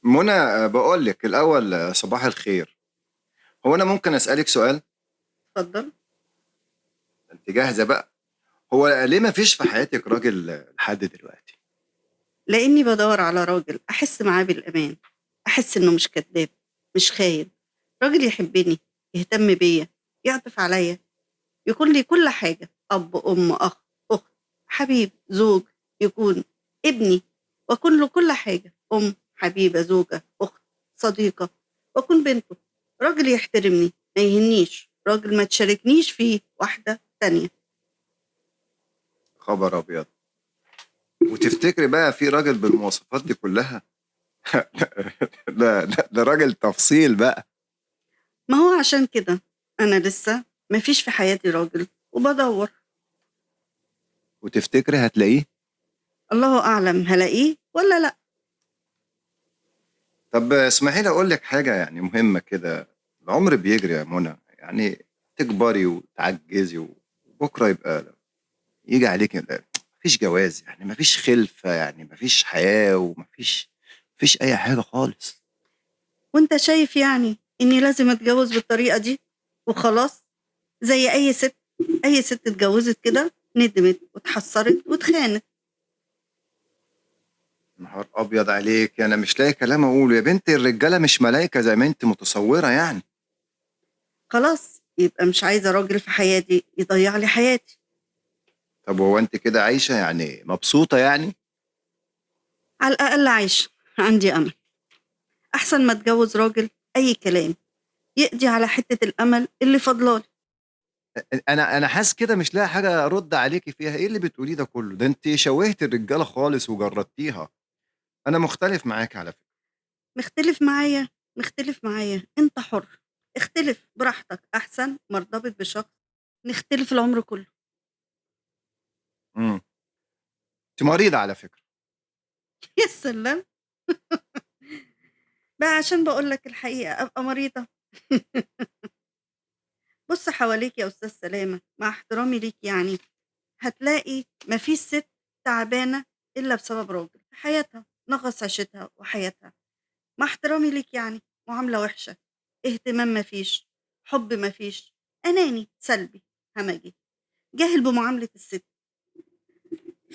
منى، بقول لك الأول، صباح الخير. هو أنا ممكن أسألك سؤال؟ اتفضل. أنت جاهزة بقى؟ هو ليه ما فيش في حياتك راجل لحد دلوقتي؟ لاني بدور على راجل احس معاه بالامان، احس انه مش كذاب، مش خاين، راجل يحبني، يهتم بيا، يعطف عليا، يكون لي كل حاجه: اب، ام، اخ، اخت، حبيب، زوج، يكون ابني، واكون له كل حاجه: ام، حبيبه، زوجه، اخت، صديقه، واكون بنته. راجل يحترمني، ما يهنيش، راجل ما تشاركنيش فيه واحده تانية. خبر أبيض! وتفتكري بقى في راجل بالمواصفات دي كلها؟ ده راجل تفصيل بقى. ما هو عشان كده انا لسه ما فيش في حياتي راجل وبدور. وتفتكري هتلاقيه؟ الله أعلم هلاقيه ولا لأ. طب اسمحي لي أقول لك حاجة يعني مهمة كده. العمر بيجري يا منى، يعني تكبري وتعجزي وبكرة يبقى يجي عليك مفيش جواز، يعني مفيش خلفة، يعني مفيش حياة مفيش أي حاجة خالص. وأنت شايف يعني إني لازم أتجوز بالطريقة دي وخلاص، زي أي ست؟ أي ست اتجوزت كده ندمت واتحسرت واتخانت. نهار أبيض عليك! أنا مش لاقي كلام أقوله يا بنتي. الرجالة مش ملايكة زي ما أنت متصورة يعني. خلاص يبقى مش عايزة راجل في حياتي يضيع لي حياتي. طب هو أنت كده عايشة يعني مبسوطة يعني؟ على الأقل عايشة، عندي أمل. أحسن ما أتجوز راجل أي كلام يقضي على حتة الأمل اللي فضلالي. أنا حاسس كده مش لاقي حاجة أرد عليكي فيها. إيه اللي بتقوليه ده كله؟ ده أنت شوهت الرجالة خالص وجردتيها. أنا مختلف معاك على فكرة. مختلف معايا؟ مختلف معايا، أنت حر. اختلف براحتك، أحسن ما ارتبط بشخص نختلف العمر كله. امم أنت مريضة على فكرة. يا سلام! بقى عشان باقول لك الحقيقة أبقى مريضة؟ بُص حواليك يا أستاذ سلامة، مع احترامي ليك يعني، هتلاقي ما فيش ست تعبانة إلا بسبب راجل في حياتها، نغص عيشتها وحياتها. مع احترامي ليك يعني، معاملة وحشة، اهتمام ما فيش، حب ما فيش، أناني، سلبي، همجي، جاهل بمعاملة الست،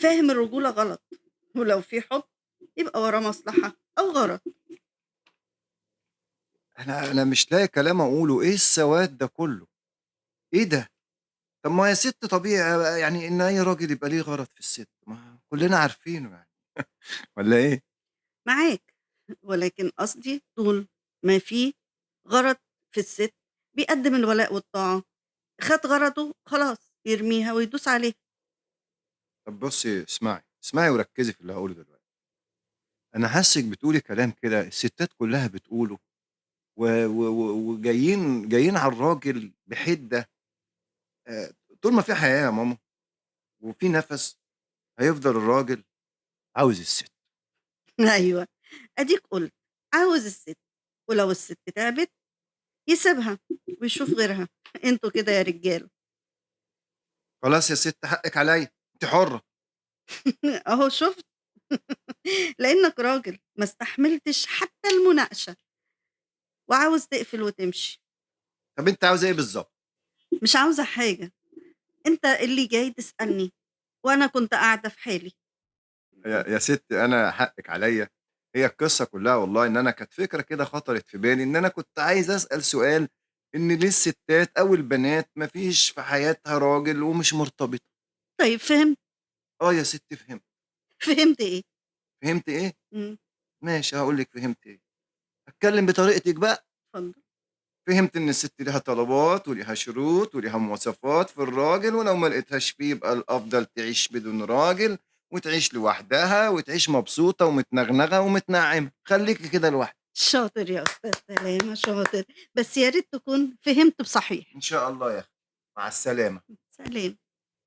فاهم الرجولة غلط، ولو في حب يبقى وراه مصلحة أو غرض. أنا مش لاقي كلام أقوله. إيه السواد ده كله؟ إيه ده؟ طب ما يا ست طبيعي يعني إن أي راجل يبقى ليه غرض في الست، ما كلنا عارفينه يعني. ولا إيه؟ معاك، ولكن قصدي طول ما في غرض في الست بيقدم الولاء والطاعة، خد غرضه خلاص يرميها ويدوس عليها. طب بصي، اسمعي وركزي في اللي هقوله دلوقتي. أنا حاسك بتقولي كلام كده الستات كلها بتقوله، وجايين على الراجل بحدة. طول ما في حياة يا ماما وفي نفس هيفضل الراجل عاوز الست. أيوه، أديك قلت عاوز الست، ولو الست تعبت يسيبها ويشوف غيرها. انتوا كده يا رجال. خلاص يا ست، حقك عليا، انت حرة. اهو شفت. لانك راجل ما استحملتش حتى المناقشة وعاوز تقفل وتمشي. طب انت عاوز ايه بالظبط؟ مش عاوزة حاجة، انت اللي جاي تسألني وانا كنت قاعدة في حالي. يا ستي انا حقك عليا. هي القصه كلها والله ان انا كانت فكره كده خطرت في بالي، ان انا كنت عايز اسال سؤال: ان ليه الستات او البنات مفيش في حياتها راجل ومش مرتبطه؟ طيب فهمت. اه يا ستي فهمت. فهمت ايه؟ فهمت ايه؟ مم. ماشي، هقول لك فهمت ايه. اتكلم بطريقتك بقى. اتفضل. فهمت ان الست ليها طلبات وليها شروط وليها مواصفات في الراجل، ولو ما لقيتهاش فيه يبقى الافضل تعيش بدون راجل، وتعيش لوحدها وتعيش مبسوطه ومتنغنغه ومتنعمه. خليكي كده لوحدك. شاطر يا أستاذ سلامة، شاطر، بس يا ريت تكون فهمت بصحيح. ان شاء الله يا اخي. مع السلامه. سلام.